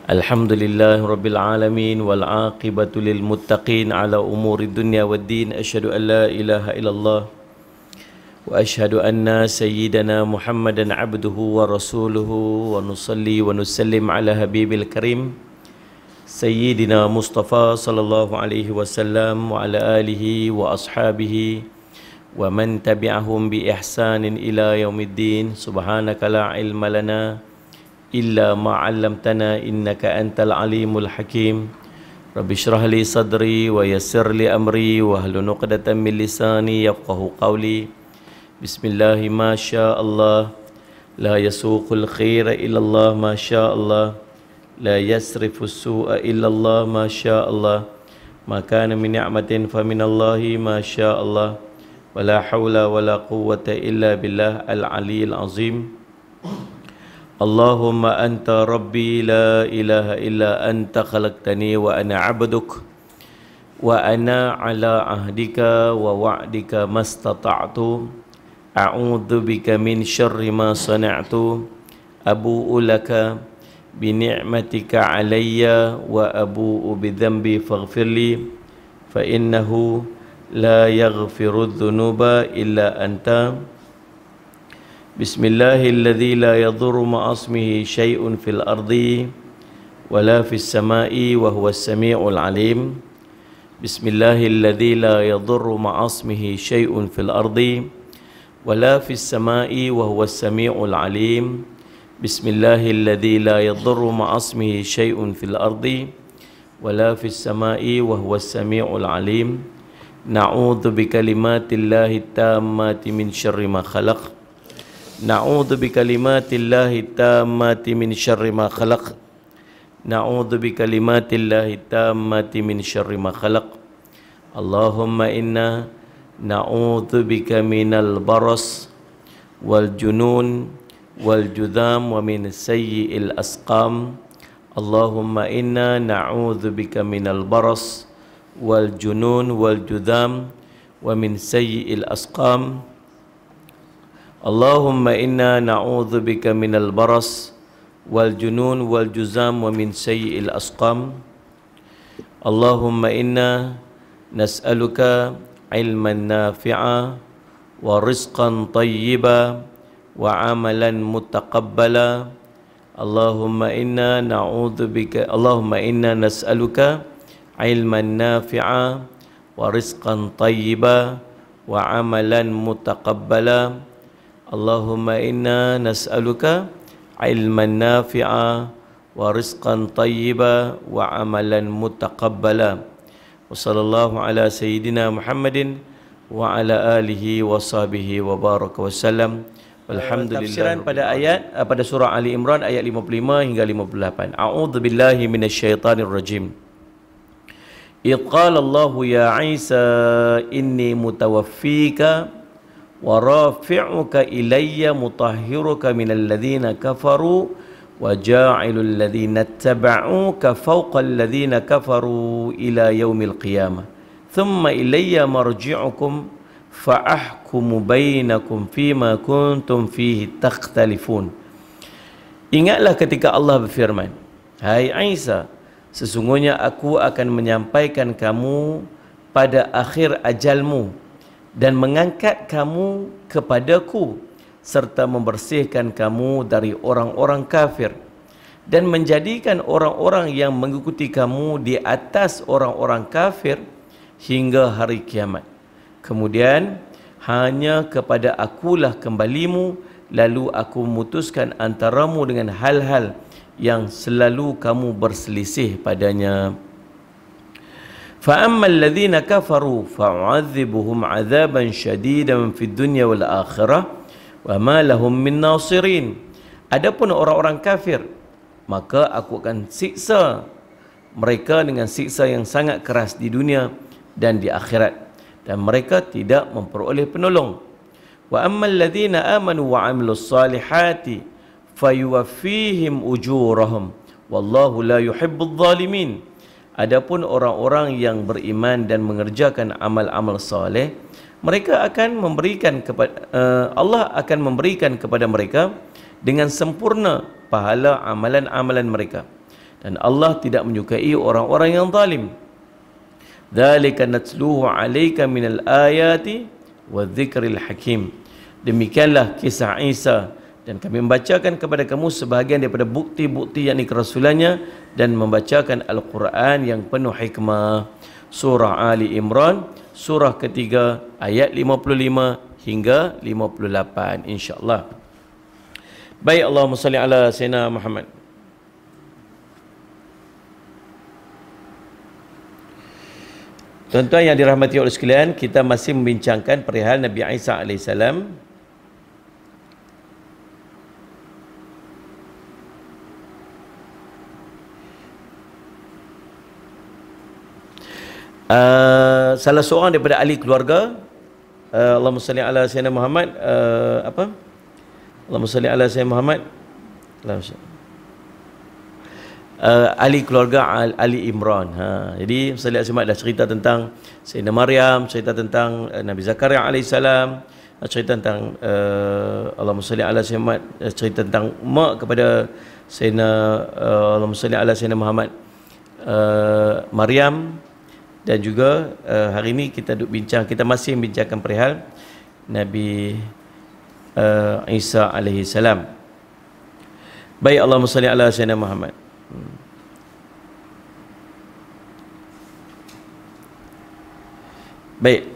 Alhamdulillah Rabbil Alamin wal aqibatu lil muttaqin ala umuri dunya waddin. Asyhadu an la ilaha illallah wa asyhadu anna sayyidana Muhammadan abduhu wa rasuluhu wa nusalli wa nusallim ala habibil karim Sayyidina Mustafa sallallahu alaihi wasallam wa ala alihi wa ashabihi wa man tabi'ahum bi ihsanin ila yaumiddin. Subhanaka la ilma lana illa ma 'allamtana innaka antal alimul hakim. Rabbi shrah li sadri wa yassir li amri wa hlul 'uqdatam min lisani yafqahu qawli. Bismillah ma syaa Allah la yasuqul khaira illa Allah ma syaa Allah la yasrifus su'a illa Allah ma syaa Allah ma kana min ni'matin fa min Allah ma syaa Allah wa la hawla wa la quwwata illa billah al-aliyyil azim. Allahumma anta rabbi la ilaha illa anta khalaqtani wa ana 'abduk wa ana 'ala 'ahdika wa wa'dika mastata'tu a'udzu bika min syarri ma sana'tu abu'u laka bi ni'matika 'alayya wa abu'u bi dhanbi faghfirli fa innahu la yaghfiru dhunuba illa anta. Bismillahilladzi la yadhurru ma'asmihi syai'un fil ardi wala fis sama'i wa huwas sami'ul alim. Bismillahilladzi la yadhurru ma'asmihi syai'un fil ardi wala fis sama'i wa huwas sami'ul alim. Bismillahilladzi la yadhurru ma'asmihi syai'un fil ardi wala fis sama'i wa huwas sami'ul alim. Na'udzu bikalimatillahi tammati min syarri ma khalaq. Na'udzu bikalimatillahi tammati min syarri ma khalaq. Na'udzu bikalimatillahi tammati min syarri ma khalaq. Allahumma inna na'udzu bika minal baras wal junun wal judham wa min sayyi'il asqam. Allahumma inna na'udzu bika minal baras wal junun wal judham wa min sayyi'il asqam. Allahumma inna na'udzu bika minal baras wal junun wal juzam wa min sayyi'il asqam. Allahumma inna nas'aluka ilman nafi'a wa rizqan tayyiba wa amalan mutaqabbala. Allahumma inna na'udzu bika Allahumma inna nas'aluka ilman nafi'a wa rizqan tayyiba wa amalan mutaqabbala. Allahumma inna nas'aluka ilman nafi'a wa rizqan tayyiba wa amalan mutaqabbala. Wa sallallahu ala sayyidina Muhammadin wa ala alihi wa sahbihi wa baraka wa sallam. Walhamdulillah. Tafsiran pada ayat pada surah Ali Imran ayat 55 hingga 58. A'udzu billahi minasyaitonir rajim. Idh qala Allah ya Isa inni mutawaffika wa rafi'uka ilayya mutahhiruka minal ladzina kafaru wa ja'ilul ladzina ittaba'uka fawqa alladzina kafaru ila yaumil qiyamah thumma ilayya marji'ukum fa ahkumu bainakum fima kuntum fihi takhtalifun. Ingatlah ketika Allah berfirman, hai Isa, sesungguhnya aku akan menyampaikan kamu pada akhir ajalmu dan mengangkat kamu kepadaku serta membersihkan kamu dari orang-orang kafir dan menjadikan orang-orang yang mengikuti kamu di atas orang-orang kafir hingga hari kiamat. Kemudian hanya kepada akulah kembalimu, lalu aku memutuskan antaramu dengan hal-hal yang selalu kamu berselisih padanya. فَأَمَّا الَّذِينَ كَفَرُوا فَأُعَذِّبُهُمْ عَذَابًا شَدِيدًا فِي الدُّنْيَا وَالْآخِرَةِ وَمَا لَهُمْ مِنْ نَاصِرِينَ. Adapun orang-orang kafir, maka aku akan siksa mereka dengan siksa yang sangat keras di dunia dan di akhirat, dan mereka tidak memperoleh penolong. وَأَمَّا الَّذِينَ آمَنُوا وَعَمِلُوا الصَّالِحَاتِ فَيُوَفِّيهِمْ أُجُورَهُمْ وَاللَّهُ لَا يُحِبُّ الظَّالِمِينَ. Adapun orang-orang yang beriman dan mengerjakan amal-amal soleh, mereka akan memberikan kepada Allah akan memberikan kepada mereka dengan sempurna pahala amalan-amalan mereka, dan Allah tidak menyukai orang-orang yang zalim. Dzalika natluhu 'alaika minal ayati wadh-dhikril hakim. Demikianlah kisah Isa, dan kami membacakan kepada kamu sebahagian daripada bukti-bukti yakni kerasulannya, dan membacakan Al-Quran yang penuh hikmah. Surah Ali Imran, surah ketiga, ayat 55 hingga 58, insya-Allah. Baik, Allahumma salli ala sayyidina Muhammad. Tuan-tuan yang dirahmati oleh sekalian, kita masih membincangkan perihal Nabi Isa alaihissalam. Salah seorang daripada ahli keluarga, Allahumma salli ala sayyidina Muhammad, Allahumma salli ala sayyidina Muhammad, ahli keluarga Ali Imran. Jadi Salih Asmat dah cerita tentang Sayyidina Maryam, cerita tentang Nabi Zakaria alaihissalam, cerita tentang Allahumma salli ala Sayyidina Muhammad, cerita tentang mak kepada Sayyidina Allahumma salli ala Sayyidina Muhammad, Maryam. Dan juga hari ini kita masih membincangkan perihal Nabi Isa alaihissalam. Baik, Allahumma salli ala Sayyidina Muhammad. Baik,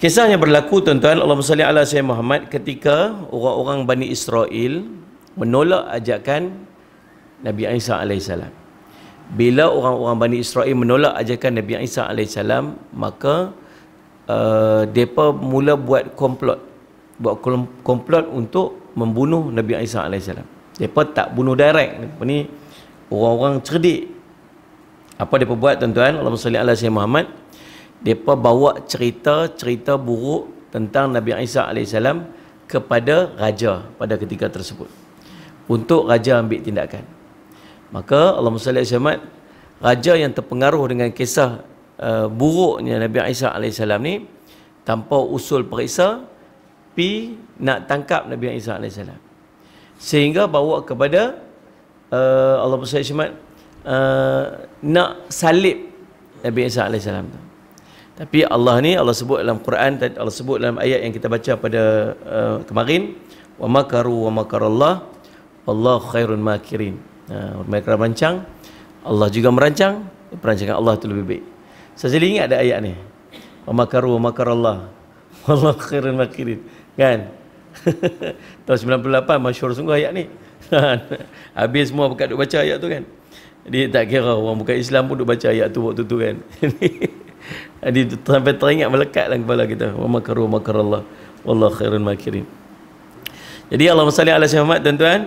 kisahnya berlaku tuan-tuan, Allahumma salli ala Sayyidina Muhammad, ketika orang-orang Bani Israel menolak ajakan Nabi Isa alaihissalam. Bila orang-orang Bani Israel menolak ajakan Nabi Isa alaihissalam, maka mereka mula buat komplot untuk membunuh Nabi Isa alaihissalam. Mereka tak bunuh direct. Mereka ni orang-orang cerdik. Apa mereka buat tuan-tuan? Allahumma salli ala Sayyidina Muhammad. Mereka bawa cerita-cerita buruk tentang Nabi Isa alaihissalam kepada raja pada ketika tersebut, untuk raja ambil tindakan. Maka Allahumma salli ala Sayyidina Muhammad, raja yang terpengaruh dengan kisah buruknya Nabi Isa alaihissalam ni, tanpa usul periksa pi nak tangkap Nabi Isa alaihissalam, sehingga bawa kepada Allahumma salli ala Muhammad, nak salib Nabi Isa alaihissalam. Tapi Allah ni, Allah sebut dalam Quran, Allah sebut dalam ayat yang kita baca pada kemarin, wa makaru wa makarallah wallahu khairun makirin. Mereka merancang, Allah juga merancang, perancangan Allah itu lebih baik. Saya jadi ingat ada ayat ni, wa makaru wa makarallah wallahu khairun makirin, kan? Tahun 98 masyhur sungguh ayat ni. Habis semua bukan duk baca ayat tu, kan? Jadi tak kira orang bukan Islam pun duk baca ayat tu waktu tu, kan? Jadi sampai teringat, melekat dalam kepala kita, wa makaru wa makarallah wallahu khairun makirin. Jadi Allahumma salli ala Sayyidina Muhammad, tuan-tuan.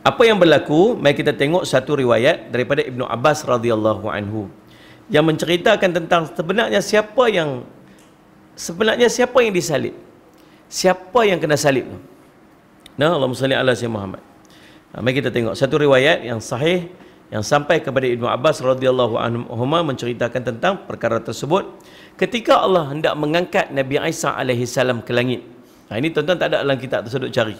Apa yang berlaku? Mari kita tengok satu riwayat daripada Ibnu Abbas radhiyallahu anhu yang menceritakan tentang siapa yang disalib, siapa yang kena salib. Nah, Allahumma salli ala Sayyidina Muhammad. Mari kita tengok satu riwayat yang sahih yang sampai kepada Ibnu Abbas radhiyallahu anhu menceritakan tentang perkara tersebut ketika Allah hendak mengangkat Nabi Isa alaihissalam ke langit. Ini tuan-tuan tak ada dalam kitab tersebut, cari.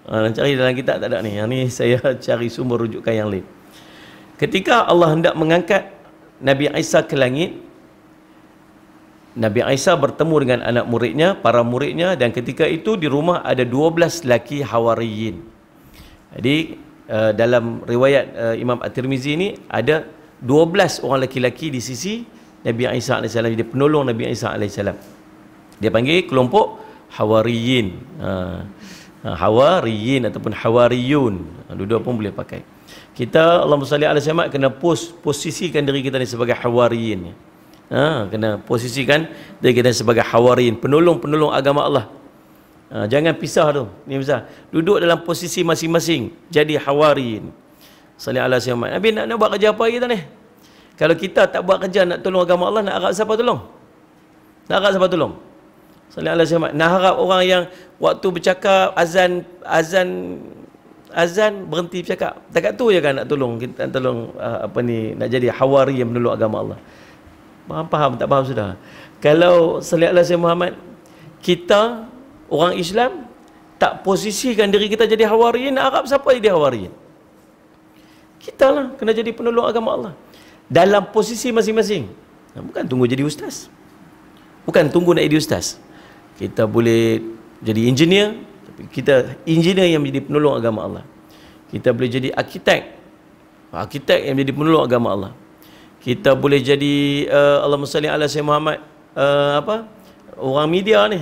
Cari dalam kitab tak ada ni. Yang ni saya cari sumber rujukan yang lain. Ketika Allah hendak mengangkat Nabi Isa ke langit, Nabi Isa bertemu dengan anak muridnya, para muridnya, dan ketika itu di rumah ada 12 lelaki Hawariyin. Jadi dalam riwayat Imam At-Tirmizi ni ada 12 orang lelaki-lelaki di sisi Nabi Isa alaihissalam. Dia penolong Nabi Isa alaihissalam. Dia panggil kelompok Hawariyin. Hawariyin ataupun Hawariyun, dua-dua pun boleh pakai. Kita Allahumma salli ala Sayyidina kena posisikan diri kita ni sebagai Hawariyin. Kena posisikan diri kita sebagai Hawariyin, penolong-penolong agama Allah. Jangan pisah tu. Ni misal duduk dalam posisi masing-masing jadi Hawariyin. Salli ala Sayyidina. Nabi nak buat kerja apa kita ni? Kalau kita tak buat kerja nak tolong agama Allah, nak harap siapa tolong? Nak harap siapa tolong? Salli ala Sayyidina. Nak harap orang yang waktu bercakap azan berhenti bercakap. Dekat tu je kan nak tolong kita, tolong nak jadi Hawari yang menolong agama Allah. Faham tak faham sudah? Kalau salli ala Sayyidina Muhammad, kita orang Islam tak posisikan diri kita jadi Hawariyin, nak harap siapa jadi Hawariyin? Kita lah kena jadi penolong agama Allah dalam posisi masing-masing. Bukan tunggu jadi ustaz, bukan tunggu nak jadi ustaz. Kita boleh jadi engineer, tapi kita engineer yang menjadi penolong agama Allah. Kita boleh jadi arkitek yang menjadi penolong agama Allah. Kita boleh jadi Allahumma salli ala Sayyidina Muhammad, orang media ni,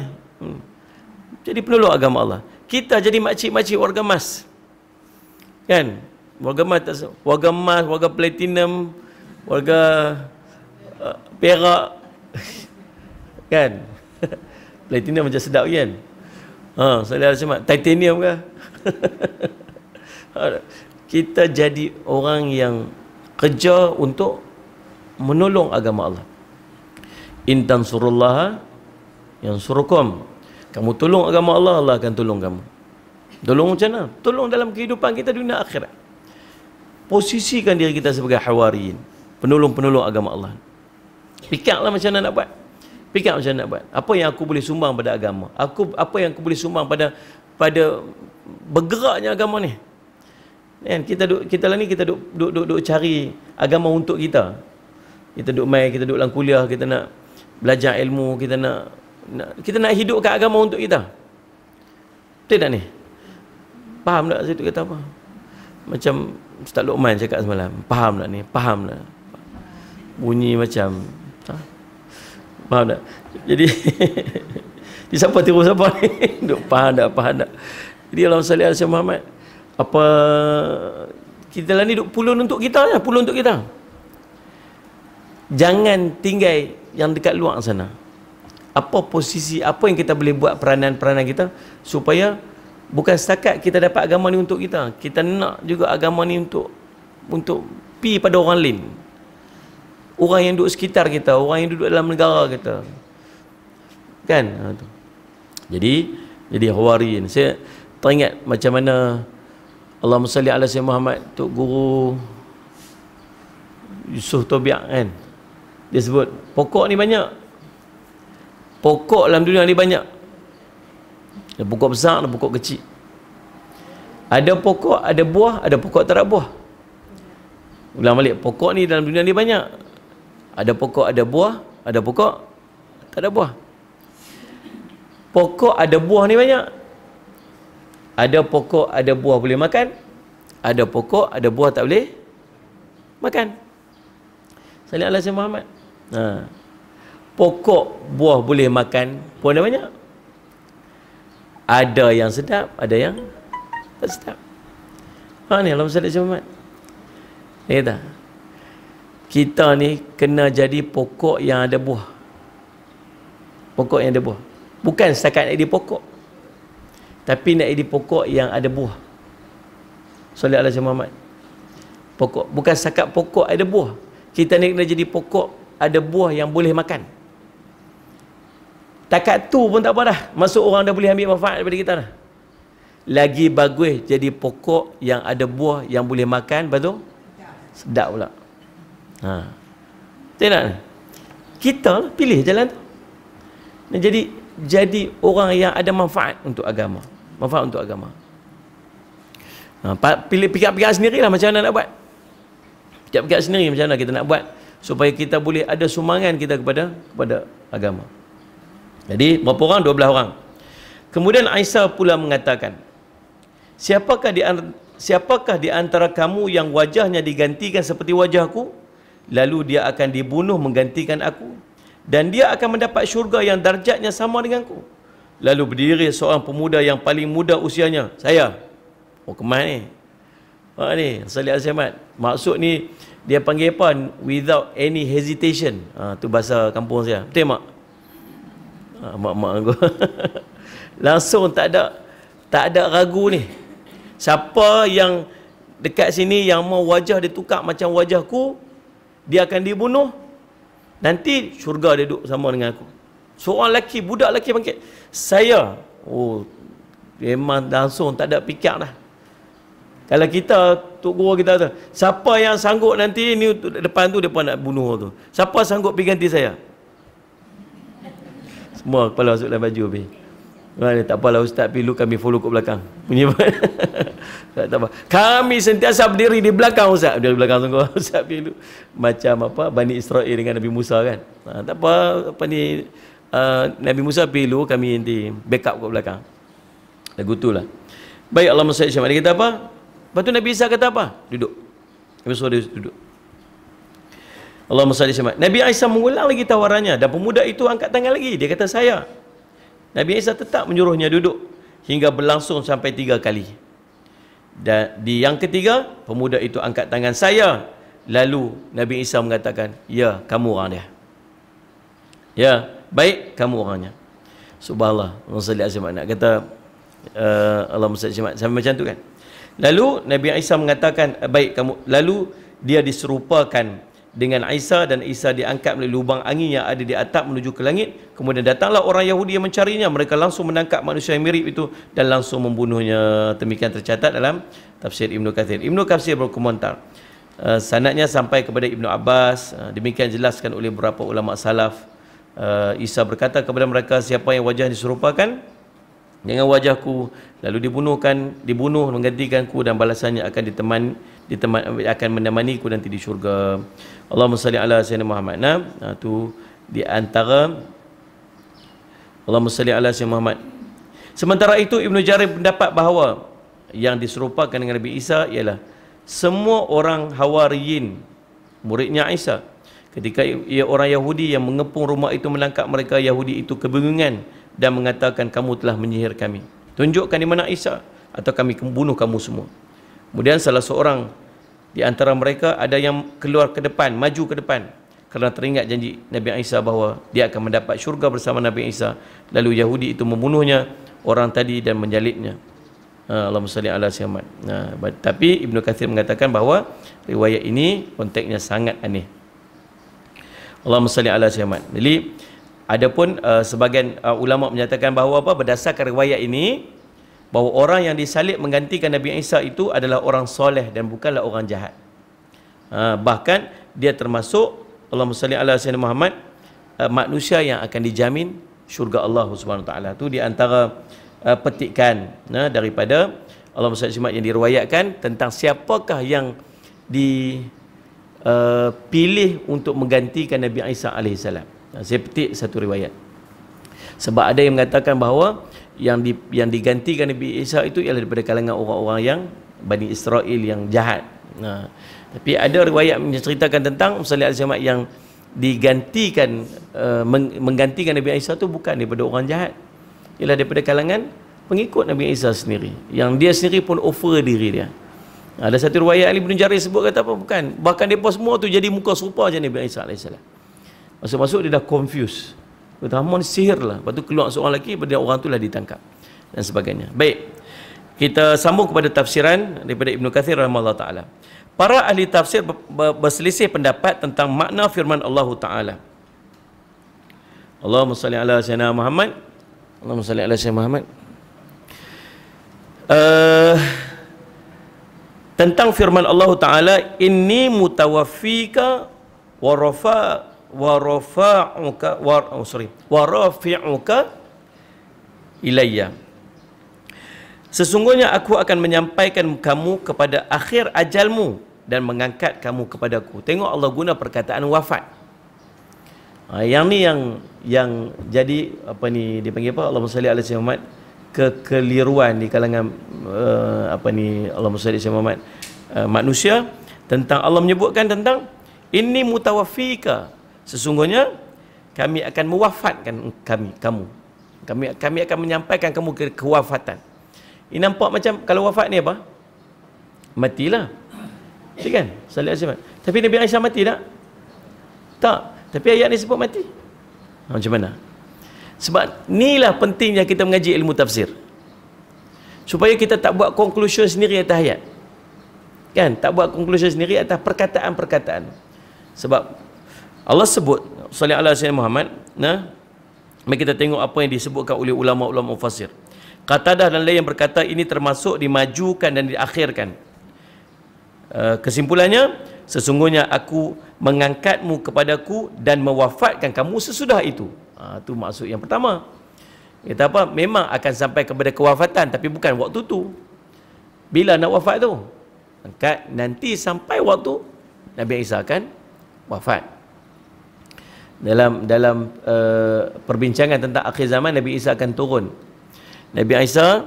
jadi penolong agama Allah. Kita jadi makcik-makcik warga emas, kan? Warga emas, warga platinum, warga perak, kan? Platinum macam sedap kan? Saya macam titanium ke? Kita jadi orang yang kerja untuk menolong agama Allah. In tansurullaha yansurukum. Kamu tolong agama Allah, Allah akan tolong kamu. Tolong macam mana? Tolong dalam kehidupan kita dunia akhirat. Posisikan diri kita sebagai hawariyin, penolong-penolong agama Allah. Fikirlah macam mana nak buat. Fikir macam mana nak buat. Apa yang aku boleh sumbang pada agama? Apa yang aku boleh sumbang pada bergeraknya agama ni? Kan kita duk cari agama untuk kita. Kita duk dalam kuliah, kita nak belajar ilmu, kita nak hidupkan agama untuk kita. Betul tak ni? Faham tak saya tu kata apa? Macam Ustaz Luqman cakap semalam. Faham tak ni? Faham tak? Bunyi macam faham tak? Jadi siapa tiru siapa ni? Duk faham tak? Jadi Allahumma salli ala Sayyidina Muhammad. Apa kita lah ni duk pulun untuk kita je, pulun untuk kita. Jangan tinggal yang dekat luar sana. Apa posisi, apa yang kita boleh buat peranan-peranan kita supaya bukan setakat kita dapat agama ni untuk kita, kita nak juga agama ni untuk pi pada orang lain. Orang yang duduk sekitar kita, orang yang duduk dalam negara kita. Kan? Jadi hawariyin. Saya teringat macam mana Allahumma salli ala Sayyidina Muhammad, Tok Guru Yusuf Tobiak kan. Dia sebut pokok ni banyak. Pokok dalam dunia ni banyak. Ada pokok besar, ada pokok kecil. Ada pokok, ada buah, ada pokok tak ada buah. Ulang balik, pokok ni dalam dunia ni banyak. Ada pokok, ada buah, ada pokok tak ada buah. Pokok ada buah ni banyak. Ada pokok, ada buah boleh makan. Ada pokok, ada buah tak boleh makan. Salli ala Sayyidina Muhammad. Pokok buah boleh makan pun ada banyak. Ada yang sedap, ada yang tak sedap. Ni Allahumma salli ala Sayyidina Muhammad. Kata kita ni kena jadi pokok yang ada buah. Pokok yang ada buah. Bukan setakat nak jadi pokok, tapi nak jadi pokok yang ada buah. Salli ala Sayyidina Muhammad. Pokok, bukan setakat pokok ada buah. Kita ni kena jadi pokok ada buah yang boleh makan. Takat tu pun tak apa dah. Masuk orang dah boleh ambil manfaat daripada kita dah. Lagi bagus jadi pokok yang ada buah yang boleh makan, lepas tu sedap pula. Betul tak? Kita lah pilih jalan tu. Dan jadi orang yang ada manfaat untuk agama. Manfaat untuk agama. Pilih pikir-pikir sendirilah macam mana nak buat. Pikir-pikir sendiri macam mana kita nak buat supaya kita boleh ada sumbangan kita kepada agama. Jadi berapa orang? 12 orang. Kemudian Aisyah pula mengatakan, Siapakah di antara kamu yang wajahnya digantikan seperti wajahku, lalu dia akan dibunuh menggantikan aku, dan dia akan mendapat syurga yang darjatnya sama denganku. Lalu berdiri seorang pemuda yang paling muda usianya. Saya. Kemas ni. Ni Salih Al-Syamad. Maksud ni dia panggil apa? Without any hesitation. Tu bahasa kampung saya. Betul mak? Mak aku. Langsung tak ada ragu ni. Siapa yang dekat sini yang mau wajah dia tukar macam wajahku, dia akan dibunuh. Nanti syurga dia duduk sama dengan aku. Seorang lelaki, budak lelaki bangkit. Saya. Memang langsung tak ada fikir dah. Kalau kita, Tok Guru kita tu, siapa yang sanggup nanti ni depan tu depa nak bunuh tu. Siapa sanggup pergi ganti saya? Semua kepala masuk dalam baju habis. Tak apalah Ustaz pilu, kami follow kat belakang. Punya tak apa. Kami sentiasa berdiri di belakang Ustaz. Di belakang sungguh Ustaz pilu. Macam apa Bani Israel dengan Nabi Musa kan. Tak apa ni Nabi Musa pilu, kami nanti backup kat belakang. Lagu tu lah. Baik, Allah Musa Syamad. Dia kata apa? Lepas tu Nabi Isa kata apa? Duduk. Nabi suruh dia duduk. Allah Musa Syamad. Nabi Isa mengulang lagi tawarannya. Dan pemuda itu angkat tangan lagi. Dia kata saya. Nabi Isa tetap menyuruhnya duduk. Hingga berlangsung sampai 3 kali. Dan di yang ketiga, pemuda itu angkat tangan saya. Lalu Nabi Isa mengatakan, ya, kamu orang dia. Ya, baik, kamu orangnya. Subhanallah. Allah Syamad. Nak kata Allah Syamad sampai macam tu kan. Lalu Nabi Isa mengatakan, baik kamu. Lalu dia diserupakan dengan Isa, dan Isa diangkat melalui lubang angin yang ada di atap menuju ke langit. Kemudian datanglah orang Yahudi yang mencarinya. Mereka langsung menangkap manusia yang mirip itu dan langsung membunuhnya. Demikian tercatat dalam tafsir Ibnu Katsir. Ibnu Katsir berkomentar, sanadnya sampai kepada Ibnu Abbas. Demikian jelaskan oleh beberapa ulama salaf. Isa berkata kepada mereka, siapa yang wajah diserupakan dengan wajahku lalu dibunuh menggantikanku, dan balasannya akan akan menemaniku nanti di syurga. Allahumma salli ala sayyidina Muhammad. Tu di antara Allahumma salli ala sayyidina Muhammad. Sementara itu Ibnu Jarir pendapat bahawa yang diserupakan dengan Nabi Isa ialah semua orang Hawariyin, muridnya Isa. Ketika orang Yahudi yang mengepung rumah itu menangkap mereka, Yahudi itu kebingungan dan mengatakan, kamu telah menyihir kami. Tunjukkan di mana Isa atau kami bunuh kamu semua. Kemudian salah seorang di antara mereka ada yang keluar ke depan, maju ke depan, kerana teringat janji Nabi Isa bahawa dia akan mendapat syurga bersama Nabi Isa. Lalu Yahudi itu membunuhnya orang tadi dan menjalitnya. Allahumma salli ala sayyidina. Tapi Ibnu Katsir mengatakan bahawa riwayat ini konteksnya sangat aneh. Allahumma salli ala sayyidina. Jadi adapun sebahagian ulama menyatakan bahawa berdasarkan riwayat ini, bahawa orang yang disalib menggantikan Nabi Isa itu adalah orang soleh dan bukanlah orang jahat. Bahkan dia termasuk, Allahumma salli ala sayyidina Muhammad, manusia yang akan dijamin syurga Allah Subhanahu Wa Taala. Itu di antara petikan daripada Allahumma salli ala yang diriwayatkan tentang siapakah yang dipilih untuk menggantikan Nabi Isa alaihissalam. Saya petik satu riwayat. Sebab ada yang mengatakan bahawa yang digantikan Nabi Isa itu ialah daripada kalangan orang-orang yang Bani Israel yang jahat. Tapi ada riwayat menceritakan tentang Salih al-Jamat yang digantikan menggantikan Nabi Isa itu bukan daripada orang jahat, ialah daripada kalangan pengikut Nabi Isa sendiri, yang dia sendiri pun offer diri dia. Ada satu riwayat Ali bin Jarir sebut kata apa, bukan, bahkan mereka semua tu jadi muka serupa je Nabi Isa alaihissalam. Masuk-masuk dia dah confused. Kata Haman sihir lah. Lepas tu keluar seorang lelaki, pada orang tu lah ditangkap dan sebagainya. Baik, kita sambung kepada tafsiran daripada Ibnu Katsir rahimahullah ta'ala. Para ahli tafsir berselisih pendapat tentang makna firman Allah Ta'ala. Allahumma salli ala sayyidina Muhammad. Allahumma salli ala sayyidina Muhammad. Tentang firman Allah Ta'ala, inni mutawaffika wa rafi'uka ilayya. Sesungguhnya aku akan menyampaikan kamu kepada akhir ajalmu dan mengangkat kamu kepadaku. Tengok Allah guna perkataan wafat. Yang ni yang jadi apa ni dipanggil apa? Allahumma salli ala sayyidina Muhammad, kekeliruan di kalangan Allahumma salli ala sayyidina Muhammad, manusia, tentang Allah menyebutkan tentang inni mutawaffika, sesungguhnya kami akan mewafatkan kamu. Kami akan menyampaikan kamu ke kewafatan. Ini nampak macam kalau wafat ni apa? Matilah. Ya kan? Sallallahu alaihi wasallam. Tapi Nabi Isa mati tak? Tak. Tapi ayat ni sebut mati. Macam mana? Sebab inilah pentingnya kita mengaji ilmu tafsir. Supaya kita tak buat conclusion sendiri atas ayat. Kan? Tak buat conclusion sendiri atas perkataan-perkataan. Sebab Allah sebut sallallahu alaihi wasallam Muhammad, mari kita tengok apa yang disebutkan oleh ulama-ulama mufassir. Qatadah dan lain yang berkata ini termasuk dimajukan dan diakhirkan. Kesimpulannya, sesungguhnya aku mengangkatmu kepadaku dan mewafatkan kamu sesudah itu. Itu maksud yang pertama. Kata apa? Memang akan sampai kepada kewafatan, tapi bukan waktu tu. Bila nak wafat tu? Nanti sampai waktu Nabi Isa akan wafat. Dalam perbincangan tentang akhir zaman, Nabi Isa akan turun. Nabi Isa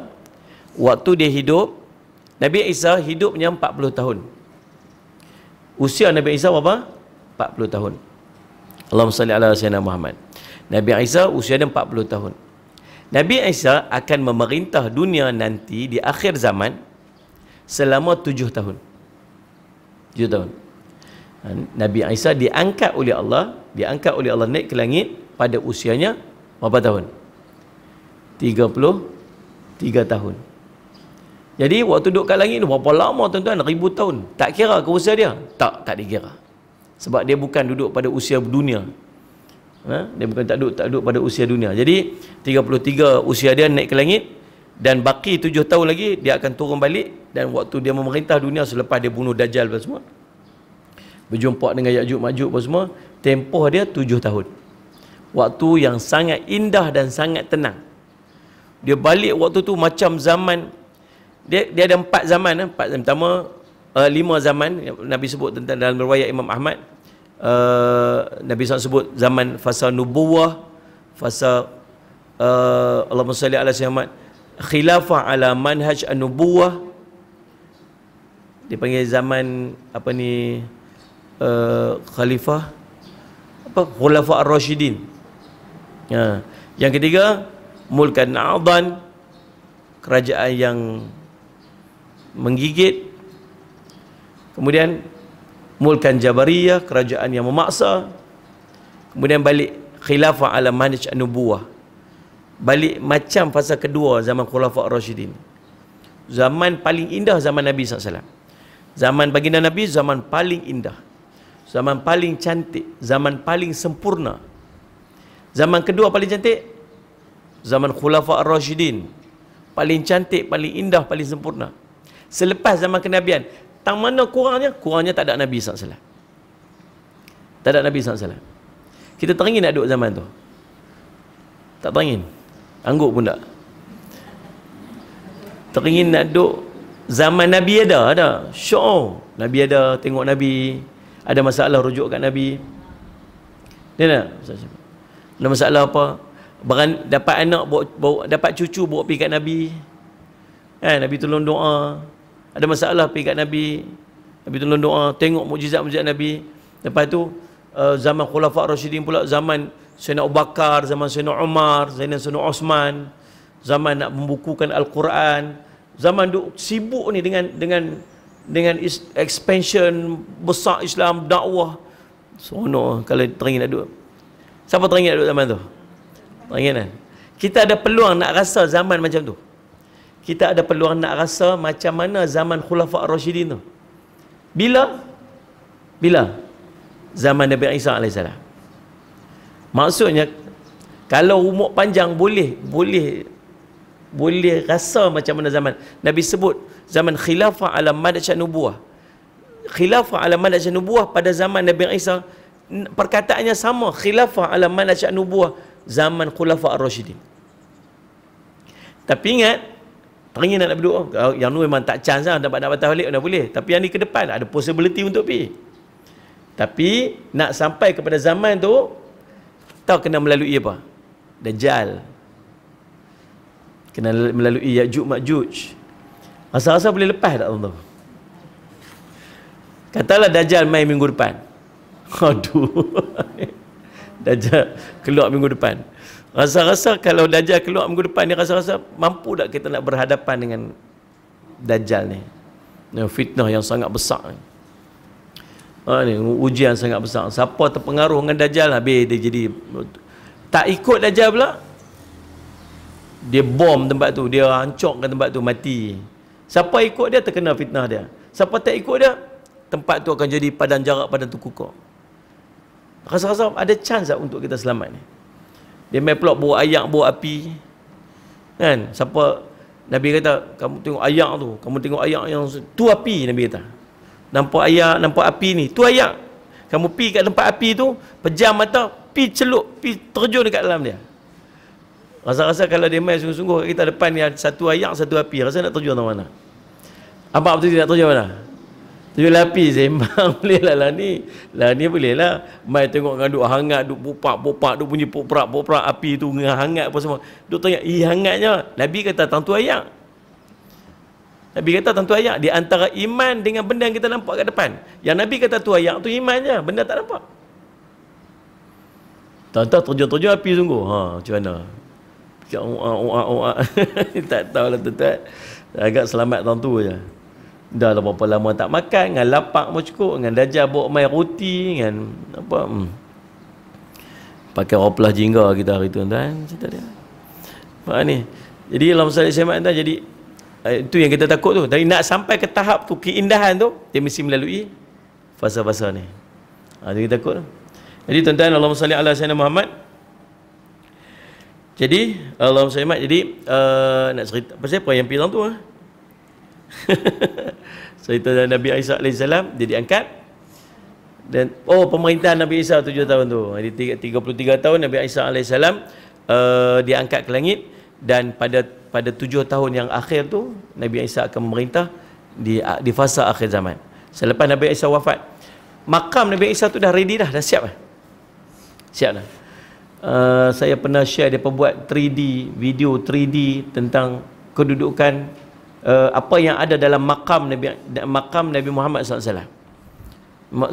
waktu dia hidup, Nabi Isa hidupnya 40 tahun. Usia Nabi Isa berapa? 40 tahun. Allahumma salli ala sayyidina Muhammad. Nabi Isa usia dia 40 tahun. Nabi Isa akan memerintah dunia nanti di akhir zaman selama 7 tahun. 7 tahun. Nabi Isa diangkat oleh Allah naik ke langit pada usianya berapa tahun? 33 tahun. Jadi waktu duduk kat langit tu berapa lama tuan-tuan? 1000 tahun. Tak kira ke usia dia? Tak dikira. Sebab dia bukan duduk pada usia dunia. Dia bukan tak duduk pada usia dunia. Jadi 33 usia dia naik ke langit, dan baki 7 tahun lagi dia akan turun balik, dan waktu dia memerintah dunia selepas dia bunuh Dajjal apa semua, berjumpa dengan Ya'juj Ma'juj apa semua, tempoh dia 7 tahun. Waktu yang sangat indah dan sangat tenang. Dia balik waktu tu macam zaman dia ada 4 zaman. 4 pertama, 5 zaman Nabi sebut tentang dalam riwayat Imam Ahmad. Nabi SAW sebut zaman fasa nubuwah, fasa Allahumma salli ala sayyidina khilafah ala manhaj an-nubuwah. Dia panggil zaman apa ni, khalifah apa, khulafa ar-rasyidin. Yang ketiga, mulkan a'dan, kerajaan yang menggigit. Kemudian mulkan jabariyah, kerajaan yang memaksa. Kemudian balik khilafah ala manhaj an-nubuwah, balik macam fasa kedua zaman khulafa ar-rasyidin. Zaman paling indah zaman Nabi SAW. Zaman baginda Nabi zaman paling indah, zaman paling cantik, zaman paling sempurna. Zaman kedua paling cantik zaman khulafa ar-rasyidin, paling cantik, paling indah, paling sempurna. Selepas zaman kenabian, tang mana kurangnya? Kurangnya tak ada Nabi SAW. Tak ada Nabi SAW. Kita teringin nak duduk zaman tu? Tak teringin? Angguk pun tak? Teringin nak duduk zaman Nabi ada. Syok. Nabi ada, tengok Nabi. Ada masalah rujuk kat Nabi. Dia nak? Ada masalah apa? Dapat anak, dapat cucu, bawa pergi kat Nabi. Nabi tolong doa. Ada masalah pergi kat Nabi. Nabi tolong doa. Tengok mukjizat-mukjizat Nabi. Lepas tu zaman Khulafa Rasyidin pula, zaman Sayyidina Abu Bakar, zaman Sayyidina Umar, zaman Sayyidina Osman, zaman nak membukukan Al-Quran, zaman duk sibuk ni dengan expansion besar Islam, dakwah. Sono kalau teringin nak duduk. Siapa teringin nak duduk zaman tu? Teringin kan? Kita ada peluang nak rasa zaman macam tu. Kita ada peluang nak rasa macam mana zaman Khulafa Ar-Rasyidin tu. Bila? Zaman Nabi Isa AS. Maksudnya, kalau umur panjang boleh rasa macam mana zaman. Nabi sebut zaman khilafah ala manhaj nubuwah. Khilafah ala manhaj nubuwah pada zaman Nabi Isa, perkataannya sama, khilafah ala manhaj nubuwah zaman Khulafa Ar-Rasyidin. Tapi ingat, teringin nak duduk, yang tu memang tak chance lah, dapat patah balik dah boleh. Tapi yang ni ke depan ada possibility untuk pergi. Tapi nak sampai kepada zaman tu, tahu kena melalui apa? Dajjal. Kena melalui Ya'juj Ma'juj. Rasa-rasa boleh lepas tak tuan-tuan? Katalah Dajjal main minggu depan. Aduh. Dajjal keluar minggu depan. Rasa-rasa kalau Dajjal keluar minggu depan ni, rasa-rasa mampu tak kita nak berhadapan dengan Dajjal ni? Fitnah yang sangat besar ni. Ni ujian sangat besar. Siapa terpengaruh dengan Dajjal, habis dia jadi. Tak ikut Dajjal pula, dia bom tempat tu, dia hancurkan tempat tu, mati. Siapa ikut dia, terkena fitnah dia. Siapa tak ikut dia, tempat tu akan jadi padang jarak, padang tukuk. Rasa-rasa ada chance tak untuk kita selamat ni? Dia main pula bawa ayak, bawa api. Kan? Siapa, Nabi kata, kamu tengok ayak tu, kamu tengok ayak yang tu api, Nabi kata. Nampak ayak, nampak api ni, tu ayak. Kamu pi kat tempat api tu, pejam mata, pi celup, pi terjun dekat dalam dia. Rasa-rasa kalau dia main sungguh-sungguh kat kita depan ni satu ayak satu api, rasa nak terjun ke mana? Apa betul nak terjun mana? Terjun lapis sembang boleh lah ni boleh lah. Mai tengok dengan duk hangat, duk popak duk bunyi poprak api tu dengan hangat apa semua. Duk tanya, hangatnya. Nabi kata tentu ayak. Nabi kata tentu ayak di antara iman dengan benda yang kita nampak kat depan. Yang Nabi kata tu ayak tu iman je, benda tak nampak. Tak terjun api sungguh. Macam mana? Tak tahulah tuan-tuan. Agak selamat tentu je. Dah lah berapa lama tak makan, dengan lapak pun cukup, dengan dajjal bawa main roti, dengan apa pakai roplah jingga kita hari tu tuan. Cerita dia. Faham ni? Jadi Allahumma salli alaihi wasallam, jadi itu yang kita takut tu. Dari nak sampai ke tahap tu, keindahan tu, dia mesti melalui fasa-fasa ni. Jadi kita takut tu. Jadi tuan-tuan, Allahumma salli ala sayyidina Muhammad. Jadi Allahumma salli alaihi, jadi nak cerita pasal apa yang pilang tu cerita Nabi Isa alaihissalam dia diangkat dan pemerintahan Nabi Isa 7 tahun tu. Jadi 33 tahun Nabi Isa alaihissalam diangkat ke langit, dan pada 7 tahun yang akhir tu Nabi Isa akan memerintah di fasa akhir zaman. Selepas Nabi Isa wafat, makam Nabi Isa tu dah ready dah siap dah. Siap dah. Saya pernah share dia buat 3D video 3D tentang kedudukan apa yang ada dalam makam Nabi Muhammad SAW.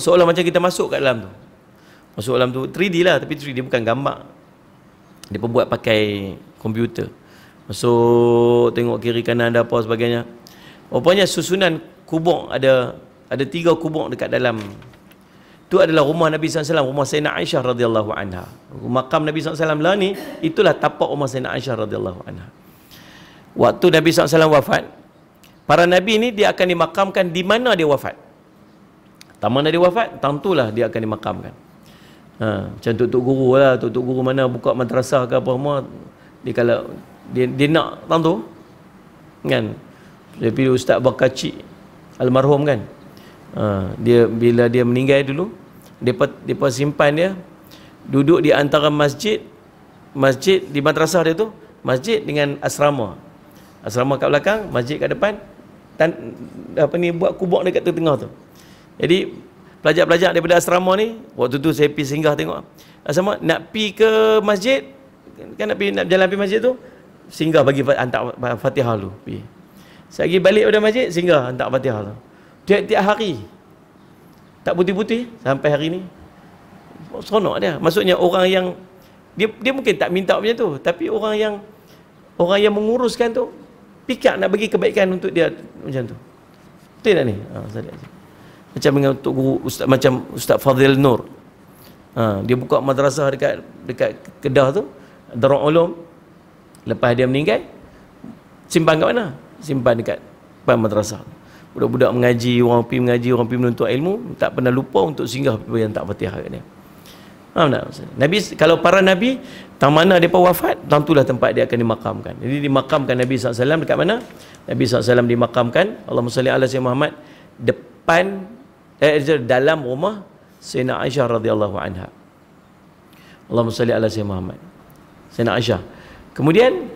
Seolah macam kita masuk kat dalam tu. Masuk dalam tu 3D lah, tapi 3D bukan gambar. Dia buat pakai komputer. Masuk, tengok kiri kanan ada apa sebagainya. Rupanya susunan kubur ada 3 kubur dekat dalam. Itu adalah rumah Nabi SAW, rumah Sayyidina Aisyah radhiyallahu anha. Makam Nabi SAW lah ni, itulah tapak rumah Sayyidina Aisyah radhiyallahu anha. Waktu Nabi SAW wafat, para Nabi ni dia akan dimakamkan di mana dia wafat. Mana dia wafat, tentulah dia akan dimakamkan. Macam tuk-tuk guru lah, tuk-tuk guru mana buka madrasah ke apa semua, dia kalau dia nak tentu kan. Tapi Ustaz Bakacik almarhum kan, dia bila dia meninggal dulu, depa simpan dia duduk di antara masjid di madrasah dia tu, masjid dengan asrama. Asrama kat belakang, masjid kat depan, buat kubur dekat tengah tu. Jadi pelajar-pelajar daripada asrama ni, waktu tu saya pergi singgah tengok asrama, nak pi ke masjid kan, nak jalan pergi masjid tu, singgah bagi hantar Fatihah dulu pergi. Saya balik pada masjid, singgah hantar Fatihah tu. Tiap-tiap hari, tak putih-putih sampai hari ni. Seronok dia. Maksudnya orang yang dia mungkin tak minta macam tu, tapi orang yang menguruskan tu fikir nak bagi kebaikan untuk dia macam tu. Betul tak ni? Macam dengan untuk guru ustaz, macam Ustaz Fadhil Nur. Dia buka madrasah dekat Kedah tu, Darul Ulum. Lepas dia meninggal, simpan kat mana? Simpan dekat depan madrasah. Budak-budak mengaji, orang pergi menuntut ilmu, tak pernah lupa untuk singgah pergi hantar Fatihah kat dia. Faham tak? Nabi, kalau para Nabi, tang mana mereka wafat, tentulah tempat dia akan dimakamkan. Jadi dimakamkan Nabi SAW dekat mana? Nabi SAW dimakamkan, Allahumma salli ala sayyidina Muhammad, depan, dalam rumah Sayyidina Aisyah radhiyallahu anha. Allahumma salli ala sayyidina Muhammad. Sayyidina Aisyah. Kemudian,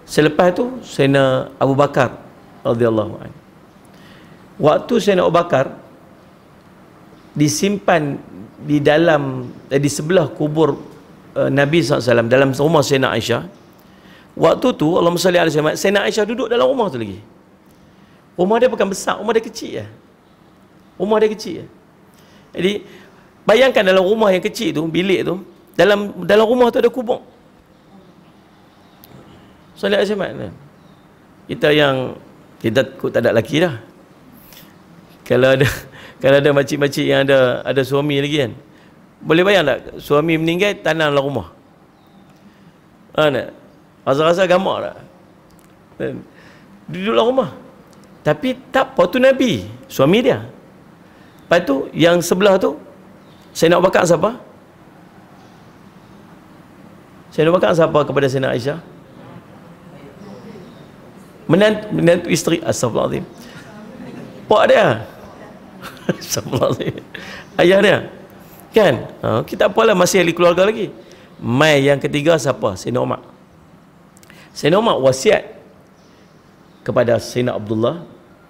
selepas tu, Sayyidina Abu Bakar radhiyallahu anhu. Waktu Sayyidina Abu Bakar disimpan di dalam di sebelah kubur Nabi SAW dalam rumah Sayyidina Aisyah. Waktu tu Allahumma salli alaihi wasallam, Sayyidina Aisyah duduk dalam rumah tu lagi. Rumah dia bukan besar, rumah dia kecil je. Rumah dia kecil je. Jadi bayangkan dalam rumah yang kecil tu, bilik tu, dalam rumah tu ada kubur. Salli alaihi wasallam. Kita tak ada lelaki dah. Kalau ada makcik-makcik yang ada suami lagi kan, boleh bayang tak suami meninggal tanam dalam rumah? Rasa-rasa gamak tak? Duduk dalam rumah. Tapi tak apa, tu Nabi, suami dia. Lepas tu yang sebelah tu Sayyidina Abu Bakar siapa? Sayyidina Abu Bakar siapa kepada Sayyidina Aisyah? Menantu isteri. Astagfirullahaladzim. Pak dia. Astagfirullahaladzim. Ayah dia. Kan? Kita apalah, masih ahli keluarga lagi. Mai yang ketiga siapa? Sayyidina Umar. Sayyidina Umar wasiat kepada Sayyidina Abdullah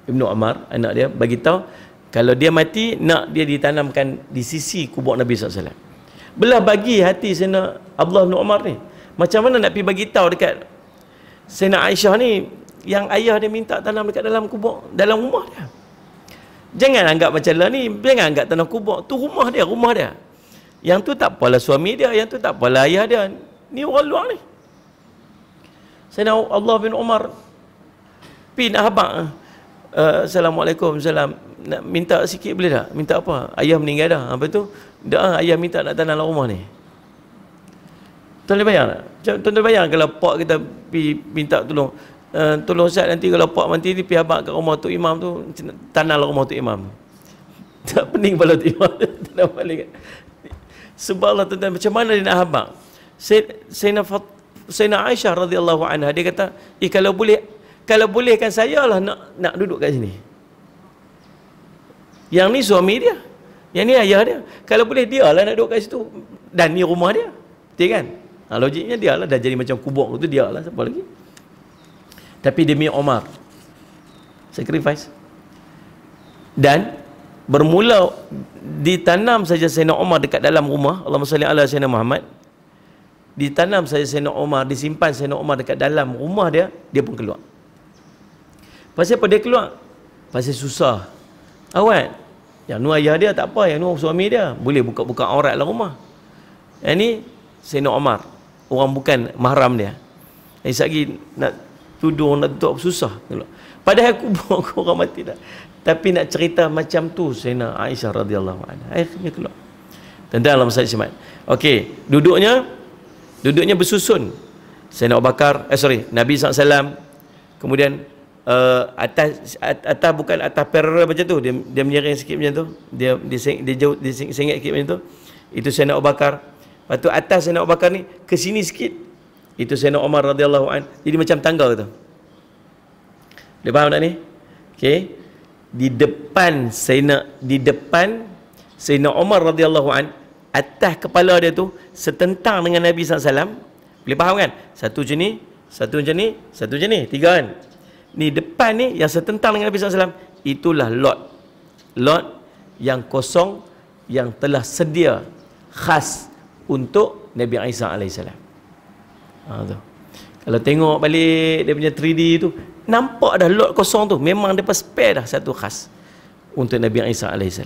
Ibnu Umar, anak dia, bagi tahu kalau dia mati nak dia ditanamkan di sisi kubur Nabi SAW. Belah bagi hati Sayyidina Abdullah Ibnu Umar ni. Macam mana nak pergi bagi tahu dekat Sayyidina Aisyah ni yang ayah dia minta tanam dekat dalam kubur, dalam rumah dia. Jangan anggap macam lah ni, jangan anggap tanam kubur tu rumah dia, rumah dia. Yang tu tak apalah suami dia, yang tu tak apalah ayah dia. Ni orang luar ni. Sayyidina Abdullah bin Umar pergi nak habaq. Assalamualaikum, salam. Nak minta sikit boleh tak? Minta apa? Ayah meninggal dah. Apa tu? Dah, ayah minta nak tanam dalam rumah ni. Tuan boleh bayang tak? Tuan boleh bayang kalau pak kita pergi minta tolong. Tolong Ustaz, nanti kalau pak mati ni pergi habaq kat rumah Tok Imam tu, tanam dalam rumah Tok Imam. Tak pening kepala Tok Imam. Tanam balik. Subhanallah tuan-tuan, macam mana dia nak habaq? Sayyidina Aisyah radhiyallahu anha, dia kata, kalau bolehkan saya lah nak duduk kat sini. Yang ni suami dia, yang ni ayah dia. Kalau boleh dia lah nak duduk kat situ, dan ni rumah dia. Betul kan? Logiknya dia lah, dah jadi macam kubur tu, dia lah, siapa lagi. Tapi demi Umar, sacrifice. Dan bermula ditanam saja Sayyidina Umar dekat dalam rumah, Allahumma salli ala Sayyidina Muhammad. Ditanam saja Sayyidina Umar, disimpan Sayyidina Umar dekat dalam rumah dia, dia pun keluar. Pasal apa dia keluar? Pasal susah. Awak, yang nu ayah dia tak apa, yang nu suami dia boleh buka-buka aurat dalam rumah. Yang ni Sayyidina Umar, orang bukan mahram dia. Lagi nak tuduh, nak tutup, susah keluar. Padahal kubur orang mati dah. Tapi nak cerita macam tu Sayyidina Aisyah radhiyallahu anha, akhirnya keluar. Tentang dalam Sayyid Simat. Okey, duduknya bersusun. Sayyidina Abu Bakar, Nabi SAW, kemudian atas bukan atas parallel macam tu, dia menyiring sikit macam tu, dia sengit sikit macam tu, itu Sayyidina Abu Bakar. Lepas tu atas Sayyidina Abu Bakar ni ke sini sikit, itu Sayyidina Umar radhiyallahu an. Jadi macam tangga tu. Dia faham tak ni? Okey. Di depan Sayyidina Umar radhiyallahu an, atas kepala dia tu setentang dengan Nabi SAW. Boleh faham kan? Satu macam ni, satu macam ni, satu macam ni, tiga kan? Ni depan ni yang setentang dengan Nabi SAW, itulah lot yang kosong yang telah sedia khas untuk Nabi Isa AS. Tu. Kalau tengok balik dia punya 3D tu, nampak dah lot kosong tu, memang dia spare dah satu khas untuk Nabi Isa AS.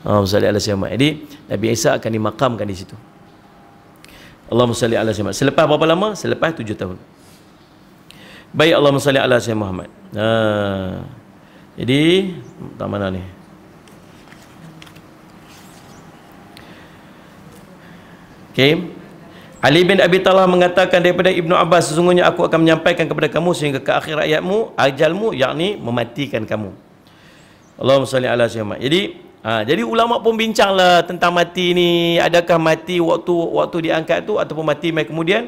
Jadi Nabi Isa akan dimakamkan di situ. Allahumma salli ala sayyidina. Selepas berapa lama? Selepas 7 tahun. Baik, Allahumma salli ala sayyidina Muhammad. Jadi tak mana ni? Okey. Ali bin Abi Talha mengatakan daripada Ibnu Abbas, sesungguhnya aku akan menyampaikan kepada kamu sehingga ke akhir hayatmu, ajalmu, yakni mematikan kamu. Allahumma salli ala sayyidina Muhammad. Jadi ulama pun bincanglah tentang mati ni, adakah mati waktu diangkat tu ataupun mati mai kemudian.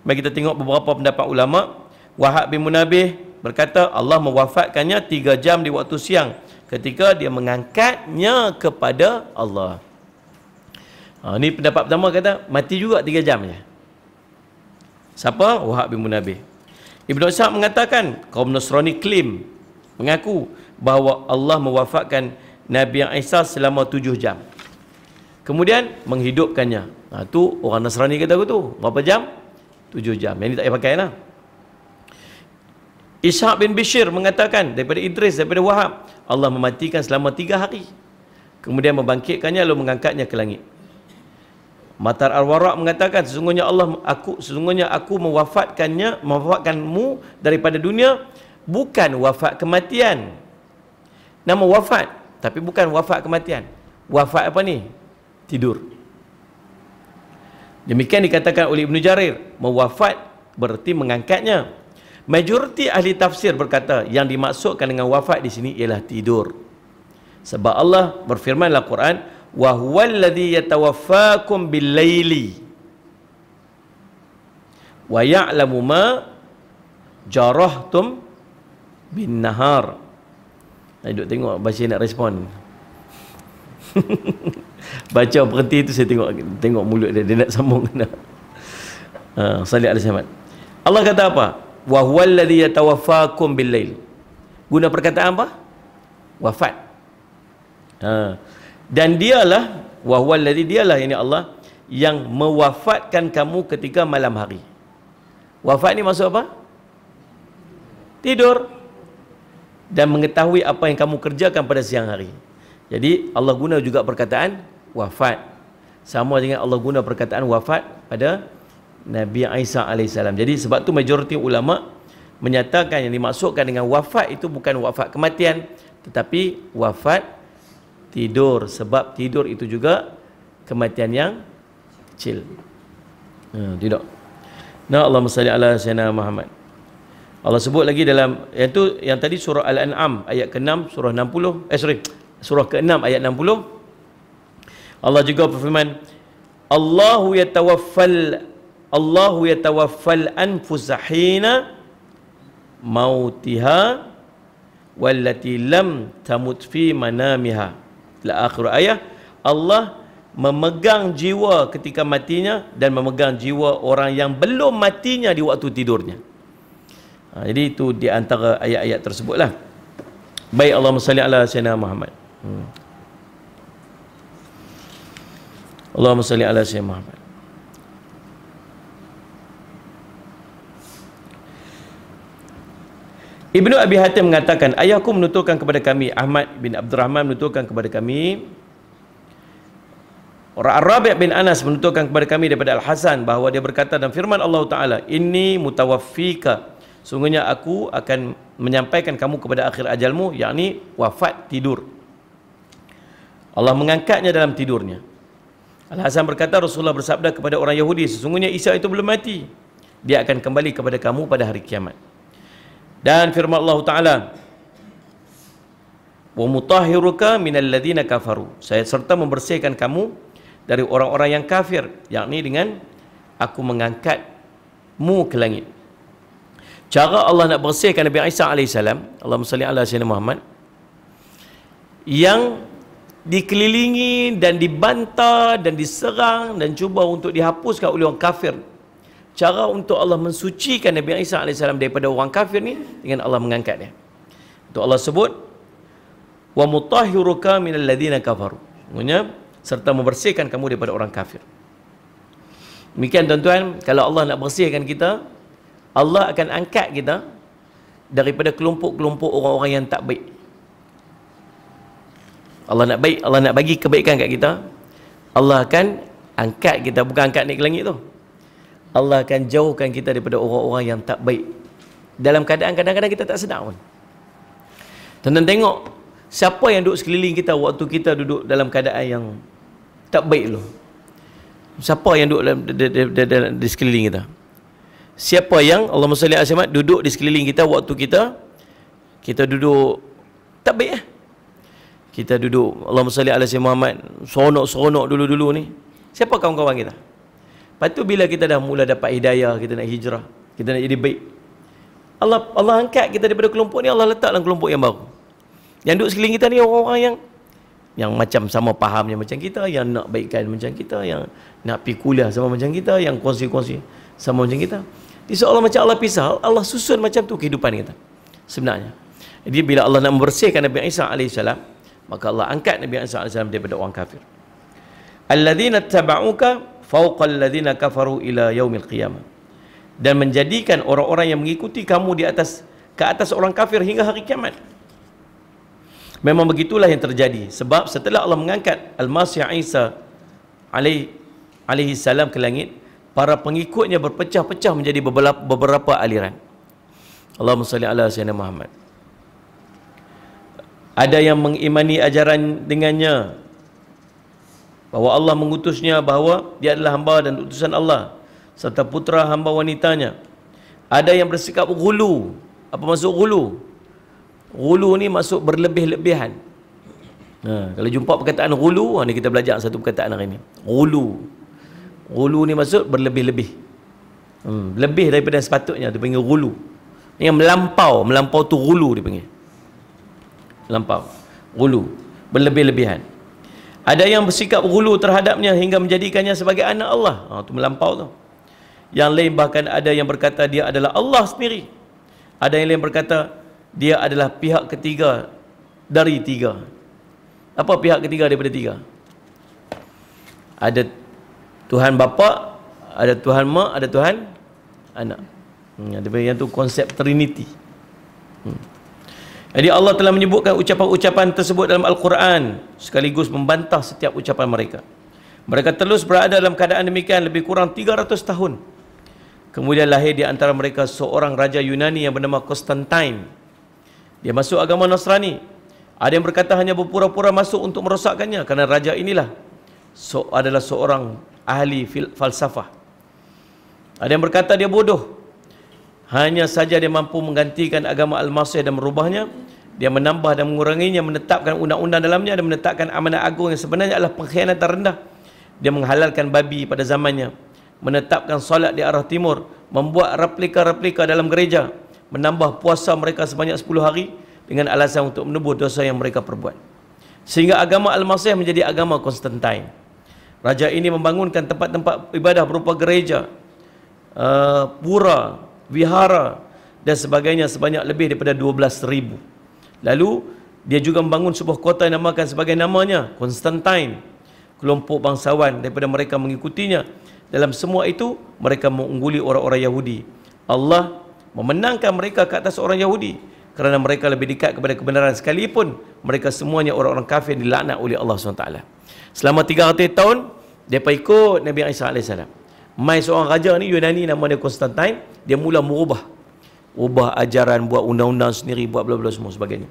Mari kita tengok beberapa pendapat ulama. Wahab bin Munabih berkata Allah mewafatkannya 3 jam di waktu siang ketika dia mengangkatnya kepada Allah. Ni pendapat pertama, kata mati juga 3 jam je. Siapa? Wahab bin Munabih. Ibnu Ishaq mengatakan kaum Nasrani mengaku bahawa Allah mewafatkan Nabi Isa selama 7 jam. Kemudian menghidupkannya. Tu orang Nasrani kata aku tu. Berapa jam? 7 jam. Yang ni tak payah pakai lah. Ishaq bin Bishir mengatakan daripada Idris, daripada Wahab, Allah mematikan selama 3 hari. Kemudian membangkitkannya lalu mengangkatnya ke langit. Matar Al-Waraq mengatakan sesungguhnya aku mewafatkanmu daripada dunia, bukan wafat kematian. Nama wafat, tapi bukan wafat kematian. Wafat apa ni? Tidur. Demikian dikatakan oleh Ibnu Jarir, mewafat berarti mengangkatnya. Majoriti ahli tafsir berkata yang dimaksudkan dengan wafat di sini ialah tidur. Sebab Allah berfirman dalam Quran, wa huwallazi yatawaffakum bil-laili wa ya'lamu ma jarahtum bin-nahar. Duduk tengok baca nak respon. Baca berhenti tu saya tengok mulut dia nak sambung kena. Salih alaihi wasallam. Allah kata apa? Wa huwallazi yatawaffakum bil-lail. Guna perkataan apa? Wafat. Dan dialah, wa huwallazi, dialah ini Allah yang mewafatkan kamu ketika malam hari. Wafat ni maksud apa? Tidur. Dan mengetahui apa yang kamu kerjakan pada siang hari. Jadi Allah guna juga perkataan wafat. Sama dengan Allah guna perkataan wafat pada Nabi Isa AS. Jadi sebab tu majoriti ulama menyatakan yang dimaksudkan dengan wafat itu bukan wafat kematian, tetapi wafat tidur. Sebab tidur itu juga kematian yang kecil. Tidak. Nah, Allahumma salli ala sayyidina Muhammad. Allah sebut lagi dalam yang tadi surah Al-An'am ayat ke-6, surah 60, surah ke-6 ayat 60. Allah juga berfirman, Allahu yatawaffal anfusa hina mautiha wallati lam tamut fi manamiha. La akhir ayat. Allah memegang jiwa ketika matinya dan memegang jiwa orang yang belum matinya di waktu tidurnya. Jadi itu di antara ayat-ayat tersebutlah. Baik, Allahumma salli ala sayyidina Muhammad. Allahumma salli ala sayyidina Muhammad. Ibnu Abi Hatim mengatakan, ayahku menuturkan kepada kami, Ahmad bin Abdurrahman menuturkan kepada kami, Rabi' bin Anas menuturkan kepada kami daripada Al-Hasan bahawa dia berkata dalam firman Allah Ta'ala, inni mutawaffika, sungguhnya aku akan menyampaikan kamu kepada akhir ajalmu, yakni wafat tidur. Allah mengangkatnya dalam tidurnya. Al-Hasan berkata, Rasulullah bersabda kepada orang Yahudi, sesungguhnya Isa itu belum mati, dia akan kembali kepada kamu pada hari kiamat. Dan firman Allah Ta'ala, wa mutahhiruka minal ladzina kafaru, saya serta membersihkan kamu dari orang-orang yang kafir, yakni dengan aku mengangkatmu ke langit. Cara Allah nak bersihkan Nabi Isa AS, Allahumma salli ala sayyidina Muhammad, yang dikelilingi dan dibantah dan diserang dan cuba untuk dihapuskan oleh orang kafir. Cara untuk Allah mensucikan Nabi Isa AS daripada orang kafir ni dengan Allah mengangkat dia. Itu Allah sebut, wa mutahhiruka minal ladzina kafaru, maksudnya serta membersihkan kamu daripada orang kafir. Demikian tuan-tuan, kalau Allah nak bersihkan kita, Allah akan angkat kita daripada kelompok-kelompok orang-orang yang tak baik. Allah nak baik, Allah nak bagi kebaikan kat kita, Allah akan angkat kita, bukan angkat naik ke langit tu. Allah akan jauhkan kita daripada orang-orang yang tak baik. Dalam keadaan kadang-kadang kita tak sedar pun. Tuan-tuan tengok, siapa yang duduk sekeliling kita waktu kita duduk dalam keadaan yang tak baik tu? Siapa yang duduk di sekeliling kita? Siapa yang Allahumma salli alaihi wasallam duduk di sekeliling kita waktu kita duduk tak baik kita duduk Allahumma salli alaihi Muhammad seronok-seronok dulu-dulu ni. Siapa kawan-kawan kita? Lepas tu bila kita dah mula dapat hidayah, kita nak hijrah, kita nak jadi baik, Allah angkat kita daripada kelompok ni, Allah letak dalam kelompok yang baru. Yang duduk sekeliling kita ni orang-orang yang macam sama fahamnya macam kita, yang nak baikkan macam kita, yang nak pergi kuliah sama macam kita, yang kongsi-kongsi sama macam kita. Di seolah macam Allah pisah, Allah susun macam tu kehidupan kita sebenarnya. Jadi bila Allah nak membersihkan Nabi Isa AS, maka Allah angkat Nabi Isa AS daripada orang kafir. Alladzina tabauka fawqa alladzina kafaru ila yaumil qiyamah, dan menjadikan orang-orang yang mengikuti kamu ke atas orang kafir hingga hari kiamat. Memang begitulah yang terjadi, sebab setelah Allah mengangkat Al-Masih Isa alaihi salam ke langit, para pengikutnya berpecah-pecah menjadi beberapa aliran. Allahumma salli ala sayyidina Muhammad. Ada yang mengimani ajaran dengannya, bahawa Allah mengutusnya, bahawa dia adalah hamba dan utusan Allah, serta putra hamba wanitanya. Ada yang bersikap ghulu. Apa maksud ghulu? Ghulu ni maksud berlebih-lebihan. Kalau jumpa perkataan ghulu, ni kita belajar satu perkataan hari ni. Ghulu ni maksud berlebih-lebih. Lebih daripada sepatutnya, dia panggil ghulu. Yang melampau tu ghulu dia panggil. Melampau, ghulu, berlebih-lebihan. Ada yang bersikap ghulu terhadapnya hingga menjadikannya sebagai anak Allah. Tu melampau tu. Yang lain bahkan ada yang berkata dia adalah Allah sendiri. Ada yang lain berkata dia adalah pihak ketiga dari tiga. Apa pihak ketiga daripada tiga? Ada Tuhan Bapa, ada Tuhan Mak, ada Tuhan Anak. Yang tu konsep Trinity. Jadi Allah telah menyebutkan ucapan-ucapan tersebut dalam Al-Quran sekaligus membantah setiap ucapan mereka. Mereka terus berada dalam keadaan demikian lebih kurang 300 tahun. Kemudian lahir di antara mereka seorang raja Yunani yang bernama Konstantin. Dia masuk agama Nasrani. Ada yang berkata hanya berpura-pura masuk untuk merosakkannya, kerana raja inilah adalah seorang ahli falsafah. Ada yang berkata dia bodoh. Hanya saja dia mampu menggantikan agama Al-Masih dan merubahnya. Dia menambah dan menguranginya, menetapkan undang-undang dalamnya dan menetapkan amanat agung yang sebenarnya adalah pengkhianatan rendah. Dia menghalalkan babi pada zamannya, menetapkan solat di arah timur, membuat replika-replika dalam gereja, menambah puasa mereka sebanyak 10 hari dengan alasan untuk menebus dosa yang mereka perbuat. Sehingga agama Al-Masih menjadi agama Konstantin. Raja ini membangunkan tempat-tempat ibadah berupa gereja, pura, vihara dan sebagainya sebanyak lebih daripada 12,000. Lalu dia juga membangun sebuah kota yang namakan sebagai namanya, Konstantin. Kelompok bangsawan daripada mereka mengikutinya. Dalam semua itu mereka mengungguli orang-orang Yahudi. Allah memenangkan mereka ke atas orang Yahudi kerana mereka lebih dekat kepada kebenaran, sekalipun mereka semuanya orang-orang kafir dilaknat oleh Allah SWT. Selama 300 tahun mereka ikut Nabi Isa AS. Mai seorang raja ni Yunani nama dia Konstantin, dia mula ubah ajaran, buat undang-undang sendiri, buat bla bla semua sebagainya.